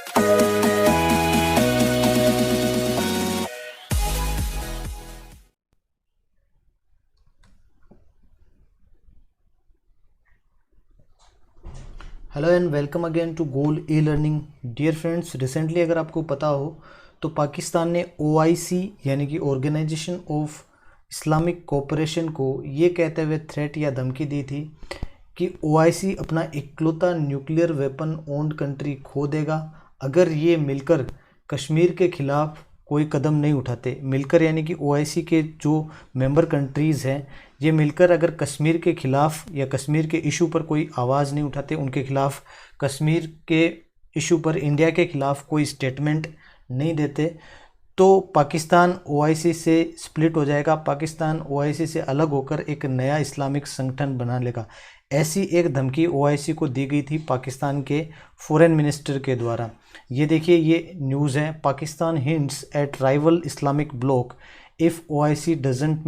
Hello and welcome again to goal E learning. Dear friends, recently अगर आपको पता हो तो पाकिस्तान ने OIC यानी कि ऑर्गेनाइजेशन ऑफ इस्लामिक कोऑपरेशन को ये कहते हुए थ्रेट या धमकी दी थी कि OIC अपना इकलौता न्यूक्लियर वेपन ओन्ड कंट्री खो देगा अगर ये मिलकर कश्मीर के खिलाफ कोई कदम नहीं उठाते। मिलकर यानी कि OIC के जो मेंबर कंट्रीज़ हैं ये मिलकर अगर कश्मीर के ख़िलाफ़ या कश्मीर के इशू पर कोई आवाज़ नहीं उठाते, उनके ख़िलाफ़ कश्मीर के इशू पर इंडिया के ख़िलाफ़ कोई स्टेटमेंट नहीं देते तो पाकिस्तान OIC से स्प्लिट हो जाएगा। पाकिस्तान OIC से अलग होकर एक नया इस्लामिक संगठन बना लेगा। ऐसी एक धमकी OIC को दी गई थी पाकिस्तान के फॉरेन मिनिस्टर के द्वारा। ये देखिए, ये न्यूज़ है, Pakistan hints at rival Islamic bloc if OIC doesn't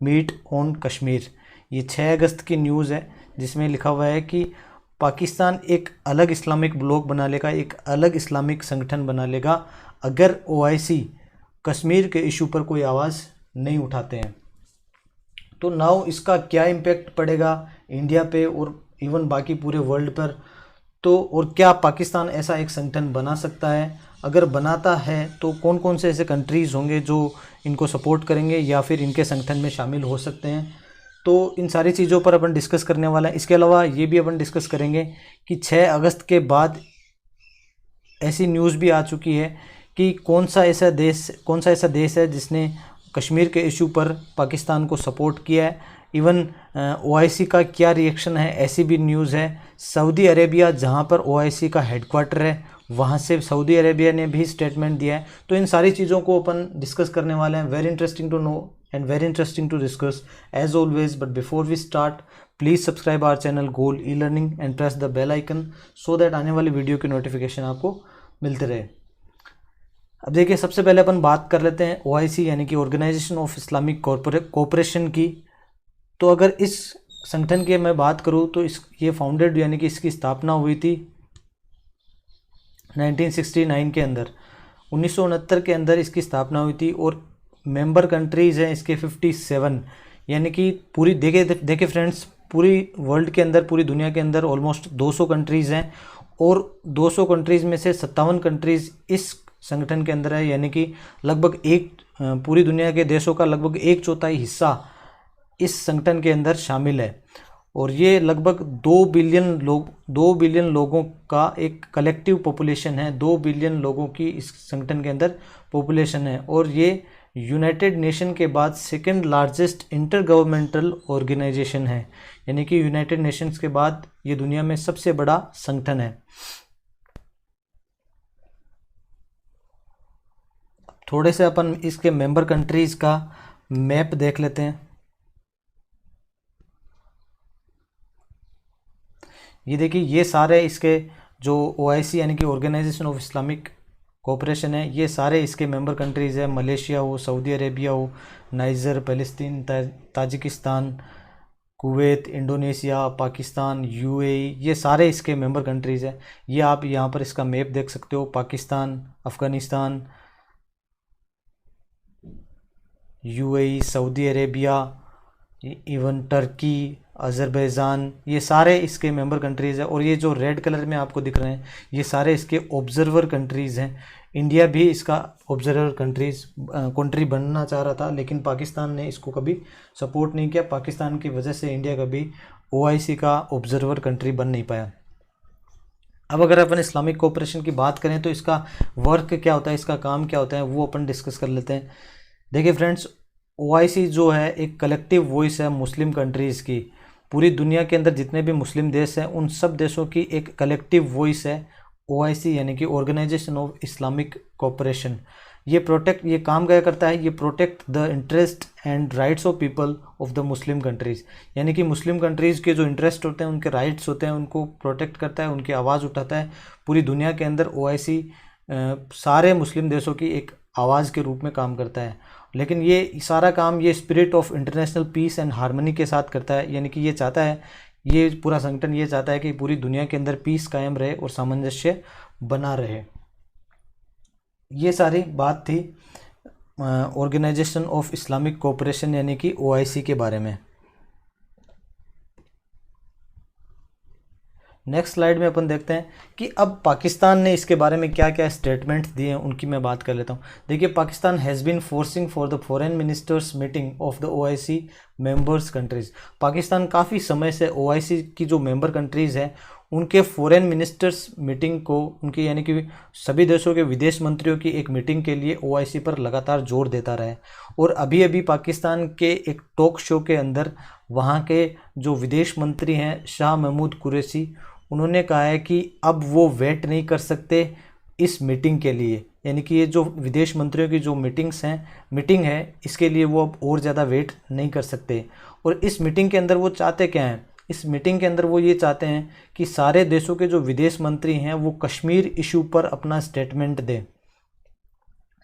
meet on Kashmir. ये 6 अगस्त की न्यूज़ है जिसमें लिखा हुआ है कि पाकिस्तान एक अलग इस्लामिक ब्लॉक बना लेगा, एक अलग इस्लामिक संगठन बना लेगा अगर OIC कश्मीर के इशू पर कोई आवाज़ नहीं उठाते हैं। तो नाउ इसका क्या इम्पैक्ट पड़ेगा इंडिया पे और इवन बाकी पूरे वर्ल्ड पर, तो और क्या पाकिस्तान ऐसा एक संगठन बना सकता है? अगर बनाता है तो कौन कौन से ऐसे कंट्रीज़ होंगे जो इनको सपोर्ट करेंगे या फिर इनके संगठन में शामिल हो सकते हैं? तो इन सारी चीज़ों पर अपन डिस्कस करने वाला है। इसके अलावा ये भी अपन डिस्कस करेंगे कि 6 अगस्त के बाद ऐसी न्यूज़ भी आ चुकी है कि कौन सा ऐसा देश है जिसने कश्मीर के इशू पर पाकिस्तान को सपोर्ट किया है। इवन OIC का क्या रिएक्शन है, ऐसी भी न्यूज़ है। सऊदी अरेबिया, जहां पर OIC का हेडक्वार्टर है, वहां से सऊदी अरेबिया ने भी स्टेटमेंट दिया है। तो इन सारी चीज़ों को अपन डिस्कस करने वाले हैं। Very interesting to know and very interesting to discuss as always. But before we start, please subscribe our channel goal E learning and press the bell icon so that आने वाली वीडियो की notification आपको मिलते रहे। अब देखिए, सबसे पहले अपन बात कर लेते हैं OIC यानी कि ऑर्गेनाइजेशन ऑफ इस्लामिक कोऑपरेशन की। तो अगर इस संगठन की मैं बात करूं तो ये फाउंडेड यानी कि इसकी स्थापना हुई थी 1969 के अंदर, 1969 के अंदर इसकी स्थापना हुई थी और मेंबर कंट्रीज़ हैं इसके 57, यानी कि पूरी देखिए फ्रेंड्स, पूरी वर्ल्ड के अंदर, पूरी दुनिया के अंदर ऑलमोस्ट 200 कंट्रीज़ हैं और 200 कंट्रीज़ में से 57 कंट्रीज़ इस संगठन के अंदर है, यानी कि लगभग पूरी दुनिया के देशों का लगभग 1/4 हिस्सा इस संगठन के अंदर शामिल है। और ये लगभग 2 बिलियन लोगों का एक कलेक्टिव पॉपुलेशन है। 2 बिलियन लोगों की इस संगठन के अंदर पॉपुलेशन है और ये यूनाइटेड नेशन के बाद second largest intergovernmental organisation है, यानी कि यूनाइटेड नेशंस के बाद ये दुनिया में सबसे बड़ा संगठन है। थोड़े से अपन इसके मेंबर कंट्रीज़ का मैप देख लेते हैं। ये देखिए, ये सारे इसके जो OIC यानी कि ऑर्गेनाइजेशन ऑफ इस्लामिक कोऑपरेशन है, ये सारे इसके मेंबर कंट्रीज़ है। मलेशिया हो, सऊदी अरेबिया हो, नाइजर, फ़लस्तीन, Tajikistan, Kuwait, Indonesia, Pakistan, UAE, ये सारे इसके मेंबर कंट्रीज़ है। ये आप यहाँ पर इसका मैप देख सकते हो। Pakistan, Afghanistan, UAE, Saudi Arabia, even Turkey, Azerbaijan, ये सारे इसके मेंबर कंट्रीज़ हैं। और ये जो रेड कलर में आपको दिख रहे हैं ये सारे इसके ऑब्जर्वर कंट्रीज़ हैं। इंडिया भी इसका ऑब्जर्वर कंट्री बनना चाह रहा था, लेकिन पाकिस्तान ने इसको कभी सपोर्ट नहीं किया। पाकिस्तान की वजह से इंडिया कभी OIC का ऑब्जर्वर कंट्री बन नहीं पाया। अब अगर अपन इस्लामिक कोऑपरेशन की बात करें तो इसका वर्क क्या होता है, इसका काम क्या होता है, वो अपन डिस्कस कर लेते हैं। देखिए फ्रेंड्स, OIC जो है एक कलेक्टिव वॉइस है मुस्लिम कंट्रीज़ की। पूरी दुनिया के अंदर जितने भी मुस्लिम देश हैं उन सब देशों की एक कलेक्टिव वॉइस है OIC यानी कि ऑर्गेनाइजेशन ऑफ इस्लामिक कोऑपरेशन। ये काम क्या करता है, ये protect the interest and rights of people of the Muslim countries, यानी कि मुस्लिम कंट्रीज़ के जो इंटरेस्ट होते हैं, उनके राइट्स होते हैं, उनको प्रोटेक्ट करता है, उनकी आवाज़ उठाता है। पूरी दुनिया के अंदर OIC सारे मुस्लिम देशों की एक आवाज़ के रूप में काम करता है। लेकिन ये सारा काम ये spirit of international peace and harmony के साथ करता है, यानी कि ये पूरा संगठन ये चाहता है कि पूरी दुनिया के अंदर पीस कायम रहे और सामंजस्य बना रहे। ये सारी बात थी ऑर्गेनाइजेशन ऑफ इस्लामिक कोऑपरेशन यानी कि OIC के बारे में। नेक्स्ट स्लाइड में अपन देखते हैं कि अब पाकिस्तान ने इसके बारे में क्या क्या स्टेटमेंट्स दिए हैं, उनकी मैं बात कर लेता हूँ। देखिए, Pakistan has been forcing for the foreign ministers meeting of the OIC members countries. Pakistan काफ़ी समय से OIC की जो मेंबर कंट्रीज़ हैं उनके फॉरेन मिनिस्टर्स मीटिंग को, उनकी यानी कि सभी देशों के विदेश मंत्रियों की एक मीटिंग के लिए OIC पर लगातार जोर देता रहा है। और अभी अभी पाकिस्तान के एक टॉक शो के अंदर वहाँ के जो विदेश मंत्री हैं शाह महमूद कुरैशी, उन्होंने कहा है कि अब वो वेट नहीं कर सकते इस मीटिंग के लिए, यानी कि ये जो विदेश मंत्रियों की जो मीटिंग है इसके लिए वो अब और ज़्यादा वेट नहीं कर सकते। और इस मीटिंग के अंदर वो चाहते क्या हैं? इस मीटिंग के अंदर वो ये चाहते हैं कि सारे देशों के जो विदेश मंत्री हैं वो कश्मीर इशू पर अपना स्टेटमेंट दें।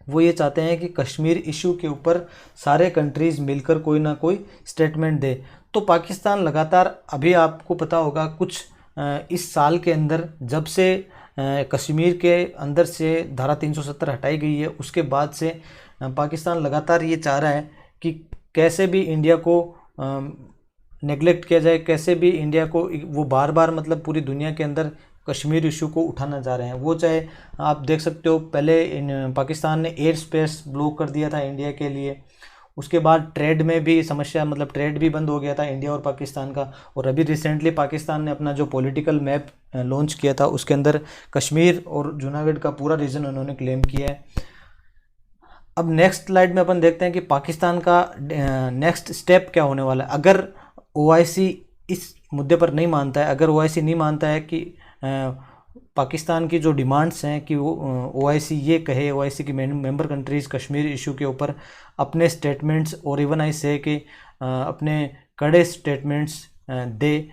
वो ये चाहते हैं कि कश्मीर इशू के ऊपर सारे कंट्रीज़ मिलकर कोई ना कोई स्टेटमेंट दे। तो पाकिस्तान लगातार, अभी आपको पता होगा कुछ इस साल के अंदर जब से कश्मीर के अंदर से धारा 370 हटाई गई है, उसके बाद से पाकिस्तान लगातार ये चाह रहा है कि कैसे भी इंडिया को नेगलेक्ट किया जाए, कैसे भी इंडिया को, वो बार बार मतलब पूरी दुनिया के अंदर कश्मीर इशू को उठाना चाह रहे हैं। वो चाहे आप देख सकते हो, पहले पाकिस्तान ने एयर स्पेस ब्लॉक कर दिया था इंडिया के लिए, उसके बाद ट्रेड में भी समस्या, मतलब ट्रेड भी बंद हो गया था इंडिया और पाकिस्तान का। और अभी रिसेंटली पाकिस्तान ने अपना जो पॉलिटिकल मैप लॉन्च किया था उसके अंदर कश्मीर और जूनागढ़ का पूरा रीजन उन्होंने क्लेम किया है। अब नेक्स्ट स्लाइड में अपन देखते हैं कि पाकिस्तान का नेक्स्ट स्टेप क्या होने वाला है। अगर OIC इस मुद्दे पर नहीं मानता है, अगर OIC नहीं मानता है कि पाकिस्तान की जो डिमांड्स हैं कि वो OIC ये कहे, OIC की मेंबर कंट्रीज़ कश्मीर इशू के ऊपर अपने स्टेटमेंट्स, और इवन आई से कि अपने कड़े स्टेटमेंट्स दे,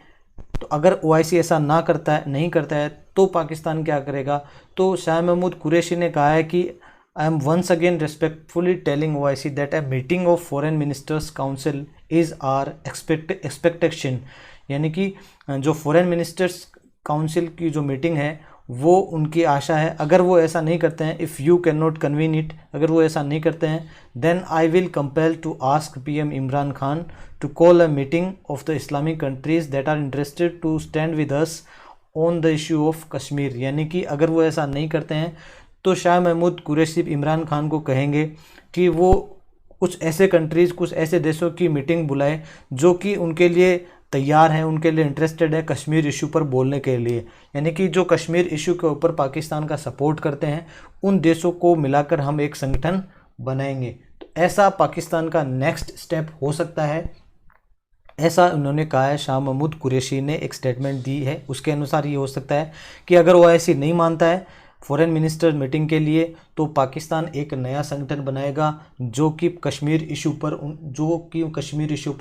तो अगर OIC ऐसा नहीं करता है तो पाकिस्तान क्या करेगा? तो शाह महमूद कुरैशी ने कहा है कि I am once again respectfully telling OIC that a meeting of Foreign Ministers Council is our expectation, यानी कि जो फॉरेन मिनिस्टर्स काउंसिल की जो मीटिंग है वो उनकी आशा है। अगर वो ऐसा नहीं करते हैं, if you can not convene it, अगर वो ऐसा नहीं करते हैं, then I will compel to ask PM Imran Khan to call a meeting of the Islamic countries that are interested to stand with us on the issue of Kashmir. यानी कि अगर वो ऐसा नहीं करते हैं तो शाह महमूद कुरैशी इमरान खान को कहेंगे कि वो कुछ ऐसे कंट्रीज़, कुछ ऐसे देशों की मीटिंग बुलाए जो कि उनके लिए तैयार हैं, उनके लिए इंटरेस्टेड है कश्मीर इशू पर बोलने के लिए, यानी कि जो कश्मीर इशू के ऊपर पाकिस्तान का सपोर्ट करते हैं उन देशों को मिलाकर हम एक संगठन बनाएंगे। तो ऐसा पाकिस्तान का नेक्स्ट स्टेप हो सकता है, ऐसा उन्होंने कहा है। शाह महमूद कुरैशी ने एक स्टेटमेंट दी है, उसके अनुसार ये हो सकता है कि अगर OIC नहीं मानता है फॉरेन मिनिस्टर मीटिंग के लिए, तो पाकिस्तान एक नया संगठन बनाएगा जो कि कश्मीर इशू पर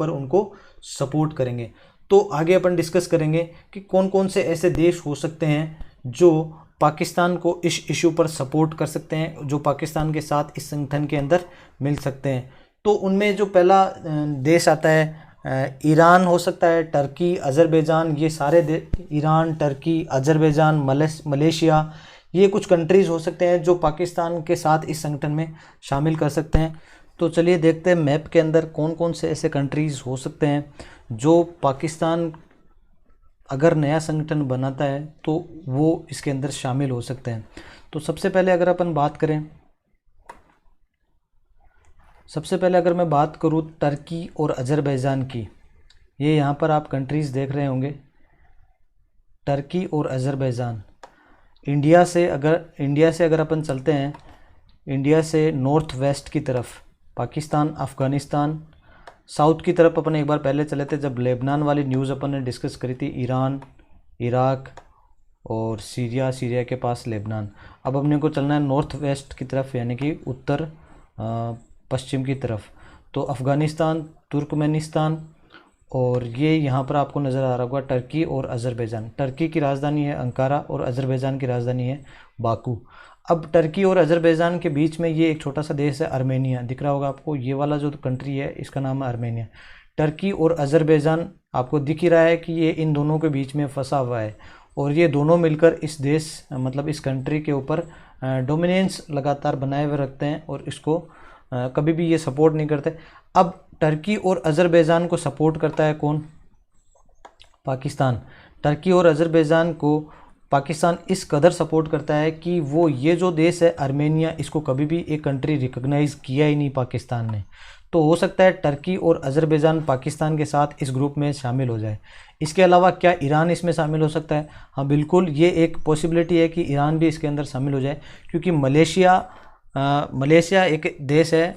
उनको सपोर्ट करेंगे। तो आगे अपन डिस्कस करेंगे कि कौन कौन से ऐसे देश हो सकते हैं जो पाकिस्तान को इस इशू पर सपोर्ट कर सकते हैं, जो पाकिस्तान के साथ इस संगठन के अंदर मिल सकते हैं। तो उनमें जो पहला देश आता है ईरान हो सकता है, टर्की, अज़रबैजान, ये सारे ईरान, टर्की, अज़रबैजान, मलेशिया, ये कुछ कंट्रीज़ हो सकते हैं जो पाकिस्तान के साथ इस संगठन में शामिल कर सकते हैं। तो चलिए देखते हैं मैप के अंदर कौन कौन से ऐसे कंट्रीज़ हो सकते हैं जो पाकिस्तान अगर नया संगठन बनाता है तो वो इसके अंदर शामिल हो सकते हैं। तो सबसे पहले अगर मैं बात करूँ टर्की और अज़रबैजान की, ये यहाँ पर आप कंट्रीज़ देख रहे होंगे, टर्की और अज़रबैजान। इंडिया से अगर अपन चलते हैं, इंडिया से नॉर्थ वेस्ट की तरफ पाकिस्तान, अफ़गानिस्तान, साउथ की तरफ अपन एक बार पहले चले थे जब लेबनान वाली न्यूज़ अपन ने डिस्कस करी थी, ईरान, इराक और सीरिया के पास लेबनान। अब अपने को चलना है नॉर्थ वेस्ट की तरफ, यानी कि उत्तर पश्चिम की तरफ। तो अफ़गानिस्तान, तुर्कमेनिस्तान, और ये यहाँ पर आपको नज़र आ रहा होगा टर्की और अज़रबैजान। टर्की की राजधानी है अंकारा और अज़रबैजान की राजधानी है बाकू। अब टर्की और अज़रबैजान के बीच में ये एक छोटा सा देश है अर्मेनिया, दिख रहा होगा आपको, ये वाला जो कंट्री है इसका नाम है अर्मेनिया। टर्की और अज़रबैजान आपको दिख ही रहा है कि ये इन दोनों के बीच में फंसा हुआ है, और ये दोनों मिलकर इस देश मतलब इस कंट्री के ऊपर डोमिनेंस लगातार बनाए हुए रखते हैं और इसको कभी भी ये सपोर्ट नहीं करते। अब टर्की और अज़रबैजान को सपोर्ट करता है कौन? पाकिस्तान। टर्की और अज़रबैजान को पाकिस्तान इस कदर सपोर्ट करता है कि वो ये जो देश है आर्मेनिया, इसको कभी भी एक कंट्री रिकॉग्नाइज़ किया ही नहीं पाकिस्तान ने। तो हो सकता है टर्की और अज़रबैजान पाकिस्तान के साथ इस ग्रुप में शामिल हो जाए। इसके अलावा क्या ईरान इसमें शामिल हो सकता है? हाँ बिल्कुल, ये एक पॉसिबिलिटी है कि ईरान भी इसके अंदर शामिल हो जाए, क्योंकि मलेशिया एक देश है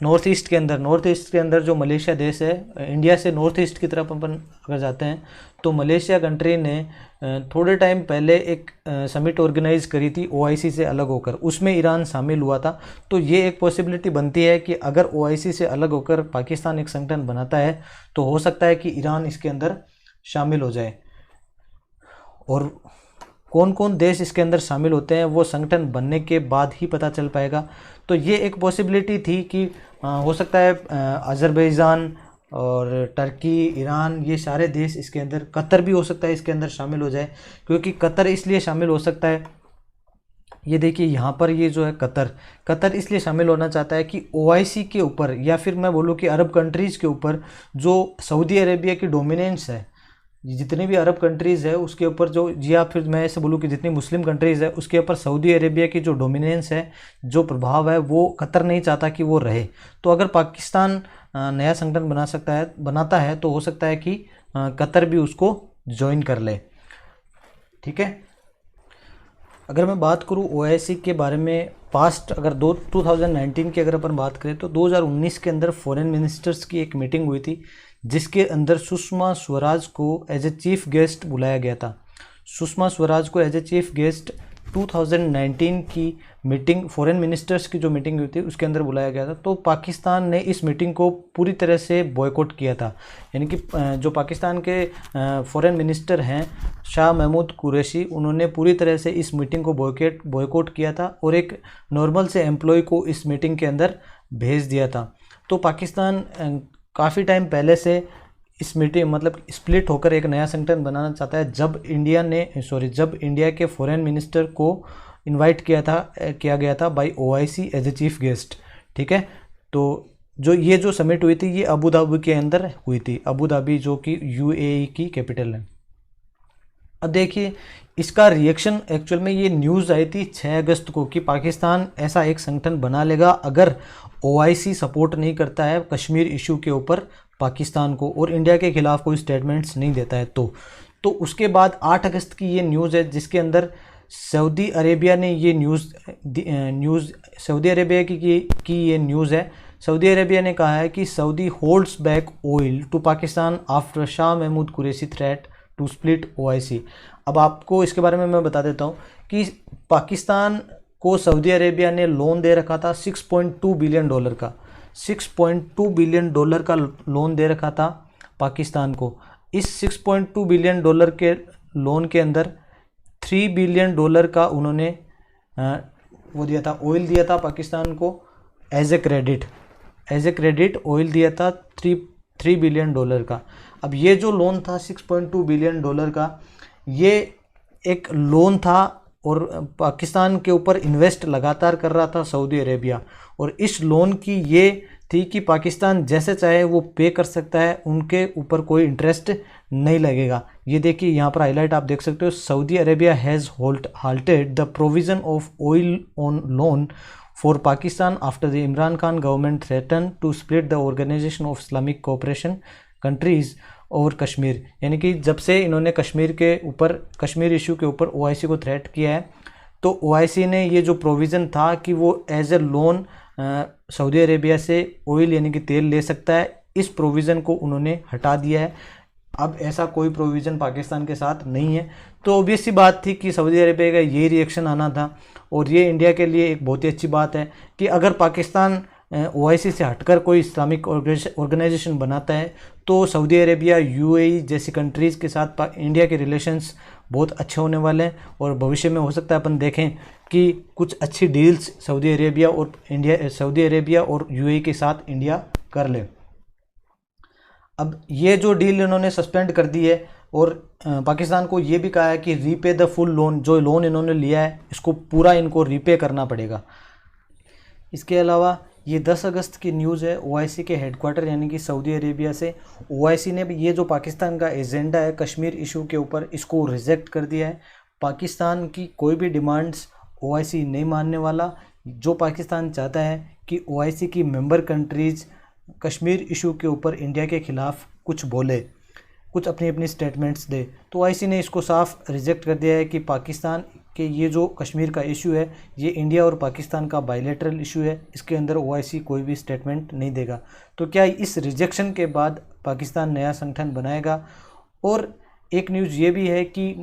नॉर्थ ईस्ट के अंदर जो मलेशिया देश है, इंडिया से नॉर्थ ईस्ट की तरफ अपन अगर जाते हैं तो मलेशिया कंट्री ने थोड़े टाइम पहले एक समिट ऑर्गेनाइज करी थी ओआईसी से अलग होकर, उसमें ईरान शामिल हुआ था। तो ये एक पॉसिबिलिटी बनती है कि अगर ओआईसी से अलग होकर पाकिस्तान एक संगठन बनाता है तो हो सकता है कि ईरान इसके अंदर शामिल हो जाए। और कौन कौन देश इसके अंदर शामिल होते हैं वो संगठन बनने के बाद ही पता चल पाएगा। तो ये एक पॉसिबिलिटी थी कि हो सकता है अज़रबैजान और टर्की, ईरान, ये सारे देश इसके अंदर, कतर भी हो सकता है इसके अंदर शामिल हो जाए। क्योंकि कतर इसलिए शामिल हो सकता है, ये देखिए यहाँ पर ये जो है कतर इसलिए शामिल होना चाहता है कि ओआईसी के ऊपर, या फिर मैं बोलूँ कि अरब कंट्रीज़ के ऊपर जो सऊदी अरेबिया की डोमिनेंस है, जितनी भी अरब कंट्रीज़ है उसके ऊपर जो, या फिर मैं ऐसे बोलूँ कि जितनी मुस्लिम कंट्रीज़ है उसके ऊपर सऊदी अरेबिया की जो डोमिनेंस है, जो प्रभाव है, वो कतर नहीं चाहता कि वो रहे। तो अगर पाकिस्तान नया संगठन बनाता है तो हो सकता है कि कतर भी उसको ज्वाइन कर ले। ठीक है, अगर मैं बात करूँ ओआईसी के बारे में पास्ट, अगर 2019 की अगर अपन बात करें तो 2019 के अंदर फॉरेन मिनिस्टर्स की एक मीटिंग हुई थी, जिसके अंदर सुषमा स्वराज को एज ए चीफ गेस्ट बुलाया गया था। सुषमा स्वराज को एज ए चीफ गेस्ट 2019 की मीटिंग, फॉरेन मिनिस्टर्स की जो मीटिंग हुई थी उसके अंदर बुलाया गया था। तो पाकिस्तान ने इस मीटिंग को पूरी तरह से बॉयकॉट किया था। यानी कि जो पाकिस्तान के फॉरेन मिनिस्टर हैं शाह महमूद कुरैशी, उन्होंने पूरी तरह से इस मीटिंग को बॉयकॉट किया था और एक नॉर्मल से एम्प्लॉय को इस मीटिंग के अंदर भेज दिया था। तो पाकिस्तान काफ़ी टाइम पहले से इस मीटिंग मतलब स्प्लिट होकर एक नया संगठन बनाना चाहता है। जब इंडिया के फॉरेन मिनिस्टर को इनवाइट किया गया था by OIC as a chief guest. ठीक है, तो जो समिट हुई थी ये अबू धाबी के अंदर हुई थी, अबू धाबी जो कि यूएई की कैपिटल है। अब देखिए इसका रिएक्शन, एक्चुअल में ये न्यूज़ आई थी 6 अगस्त को कि पाकिस्तान ऐसा एक संगठन बना लेगा अगर ओआईसी सपोर्ट नहीं करता है कश्मीर इशू के ऊपर पाकिस्तान को, और इंडिया के खिलाफ कोई स्टेटमेंट्स नहीं देता है। तो उसके बाद 8 अगस्त की ये न्यूज़ है, जिसके अंदर सऊदी अरेबिया ने ये सऊदी अरेबिया की ये न्यूज़ है। सऊदी अरेबिया ने कहा है कि Saudi holds back oil to Pakistan after Shah Mahmood Qureshi threat to split OIC. अब आपको इसके बारे में मैं बता देता हूँ कि पाकिस्तान को सऊदी अरेबिया ने लोन दे रखा था $6.2 बिलियन का, $6.2 बिलियन का लोन दे रखा था पाकिस्तान को। इस $6.2 बिलियन के लोन के अंदर $3 बिलियन का उन्होंने वो दिया था, ऑयल दिया था पाकिस्तान को एज ए क्रेडिट ऑयल दिया था $3 बिलियन का। अब ये जो लोन था $6.2 बिलियन का, ये एक लोन था और पाकिस्तान के ऊपर इन्वेस्ट लगातार कर रहा था सऊदी अरेबिया, और इस लोन की ये थी कि पाकिस्तान जैसे चाहे वो पे कर सकता है, उनके ऊपर कोई इंटरेस्ट नहीं लगेगा। ये देखिए यहाँ पर हाईलाइट आप देख सकते हो, Saudi Arabia has halted the provision of oil on loan for Pakistan after the Imran Khan government threaten to split the organisation of Islamic cooperation countries और कश्मीर। यानी कि जब से इन्होंने कश्मीर इशू के ऊपर ओआईसी को थ्रेट किया है, तो ओआईसी ने ये जो प्रोविज़न था कि वो as a loan Saudi Arabia से ऑयल यानी कि तेल ले सकता है, इस प्रोविज़न को उन्होंने हटा दिया है। अब ऐसा कोई प्रोविज़न पाकिस्तान के साथ नहीं है। तो ऑब्वियस सी बात थी कि सऊदी अरेबिया का ये रिएक्शन आना था, और ये इंडिया के लिए एक बहुत ही अच्छी बात है कि अगर पाकिस्तान ओआईसी से हटकर कोई इस्लामिक ऑर्गेनाइजेशन बनाता है तो सऊदी अरेबिया, यूएई जैसी कंट्रीज़ के साथ इंडिया के रिलेशंस बहुत अच्छे होने वाले हैं, और भविष्य में हो सकता है अपन देखें कि कुछ अच्छी डील्स सऊदी अरेबिया और यूएई के साथ इंडिया कर ले। अब ये जो डील इन्होंने सस्पेंड कर दी है और पाकिस्तान को ये भी कहा है कि रीपे द फुल लोन, जो लोन इन्होंने लिया है इसको पूरा इनको रीपे करना पड़ेगा। इसके अलावा ये 10 अगस्त की न्यूज़ है ओआईसी के हेडक्वार्टर यानी कि सऊदी अरेबिया से। ओआईसी ने भी ये जो पाकिस्तान का एजेंडा है कश्मीर इशू के ऊपर, इसको रिजेक्ट कर दिया है। पाकिस्तान की कोई भी डिमांड्स ओआईसी नहीं मानने वाला। जो पाकिस्तान चाहता है कि ओआईसी की मेंबर कंट्रीज़ कश्मीर इशू के ऊपर इंडिया के ख़िलाफ़ कुछ बोले, कुछ अपनी अपनी स्टेटमेंट्स दे, तो ओआईसी ने इसको साफ रिजेक्ट कर दिया है कि पाकिस्तान के ये जो कश्मीर का इशू है ये इंडिया और पाकिस्तान का बायलैटरल इशू है, इसके अंदर ओआईसी कोई भी स्टेटमेंट नहीं देगा। तो क्या इस रिजेक्शन के बाद पाकिस्तान नया संगठन बनाएगा? और एक न्यूज़ ये भी है कि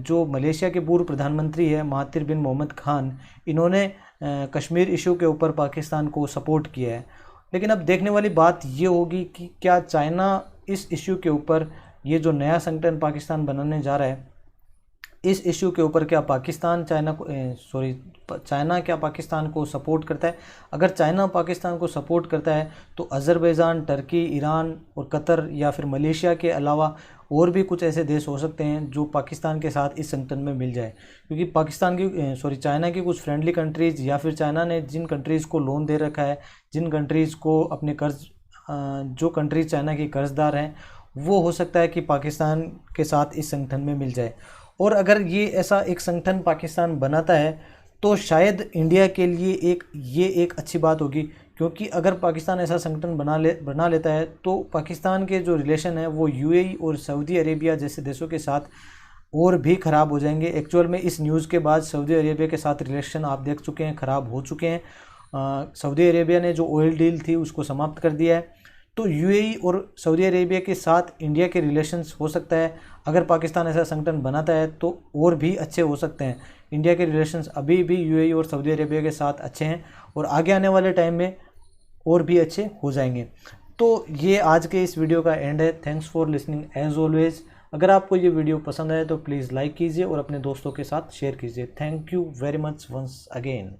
जो मलेशिया के पूर्व प्रधानमंत्री है महातिर बिन मोहम्मद खान, इन्होंने कश्मीर इशू के ऊपर पाकिस्तान को सपोर्ट किया है। लेकिन अब देखने वाली बात ये होगी कि क्या चाइना इस इशू के ऊपर, ये जो नया संगठन पाकिस्तान बनाने जा रहा है, इस इशू के ऊपर क्या पाकिस्तान चाइना क्या पाकिस्तान को सपोर्ट करता है? अगर चाइना पाकिस्तान को सपोर्ट करता है तो अज़रबैजान, टर्की, ईरान और कतर या फिर मलेशिया के अलावा और भी कुछ ऐसे देश हो सकते हैं जो पाकिस्तान के साथ इस संगठन में मिल जाए, क्योंकि चाइना की कुछ फ्रेंडली कंट्रीज़ या फिर चाइना ने जिन कंट्रीज़ को लोन दे रखा है, जिन कंट्रीज़ को अपने कर्ज, जो कंट्रीज चाइना की कर्जदार हैं, वो हो सकता है कि पाकिस्तान के साथ इस संगठन में मिल जाए। और अगर ये ऐसा एक संगठन पाकिस्तान बनाता है तो शायद इंडिया के लिए ये एक अच्छी बात होगी, क्योंकि अगर पाकिस्तान ऐसा संगठन बना लेता है तो पाकिस्तान के जो रिलेशन है वो यूएई और सऊदी अरेबिया जैसे देशों के साथ और भी ख़राब हो जाएंगे। एक्चुअल में इस न्यूज़ के बाद सऊदी अरेबिया के साथ रिलेशन आप देख चुके हैं, ख़राब हो चुके हैं। सऊदी अरेबिया ने जो ऑयल डील थी उसको समाप्त कर दिया है। तो यूएई और सऊदी अरेबिया के साथ इंडिया के रिलेशंस हो सकता है, अगर पाकिस्तान ऐसा संगठन बनाता है तो और भी अच्छे हो सकते हैं। इंडिया के रिलेशंस अभी भी यूएई और सऊदी अरेबिया के साथ अच्छे हैं और आगे आने वाले टाइम में और भी अच्छे हो जाएंगे। तो ये आज के इस वीडियो का एंड है। Thanks for listening as always. अगर आपको ये वीडियो पसंद आए तो प्लीज़ लाइक कीजिए और अपने दोस्तों के साथ शेयर कीजिए। Thank you very much once again.